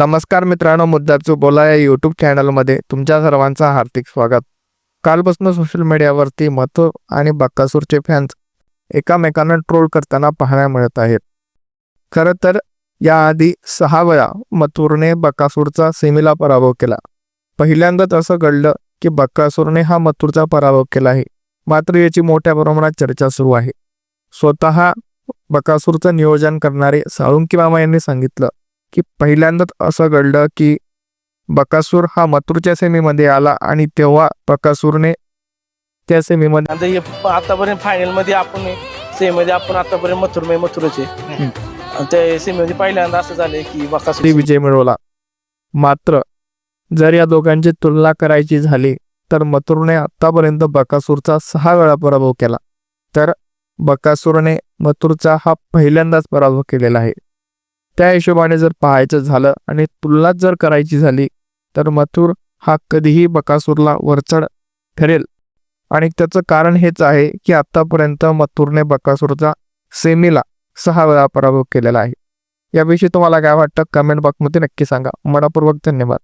नमस्कार मित्रांनो, मुद्दाचं बोला या यूट्यूब चॅनलमध्ये तुमच्या सर्वांचं हार्दिक स्वागत. कालपासून सोशल मीडियावरती मथुर आणि बकासूरचे फॅन्स एकामेकांना ट्रोल करताना पाहायला मिळत आहेत. खरं तर याआधी 6 वेळा मथुरने बकासूरचा सेमीला पराभव केला. पहिल्यांदाच असं घडलं की बकासूरने हा मथुरचा पराभव केला आहे. मात्र याची मोठ्या प्रमाणात चर्चा सुरू आहे. स्वतः बकासूरचं नियोजन करणारे साळुंकी मामा यांनी सांगितलं की पहिल्यांदाच असं घडलं की बकासूर हा मथुरच्या सेमीमध्ये आला आणि तेव्हा बकासूरने त्या सेमीमध्ये आतापर्यंत फायनल मध्ये आपण सेमीमध्ये आपण आतापर्यंत मथुरचे त्या सेमीमध्ये पहिल्यांदा असं झालंय की बकासूर विजय मिळवला. मात्र जर या दोघांची तुलना करायची झाली तर मथुरने आतापर्यंत बकासूरचा 6 वेळा पराभव केला, तर बकासूरने मथुरचा हा पहिल्यांदाच पराभव केलेला आहे. त्या हिशोबाने जर पाहायचं झालं आणि तुलना जर करायची झाली तर मथुर हा कधीही बकासूरला वरचढ ठरेल. आणि त्याचं कारण हेच आहे की आतापर्यंत मथुरने बकासूरचा सेमीला 6 वेळा पराभव केलेला आहे. याविषयी तुम्हाला काय वाटतं कमेंट बॉक्समध्ये नक्की सांगा. मनपूर्वक धन्यवाद.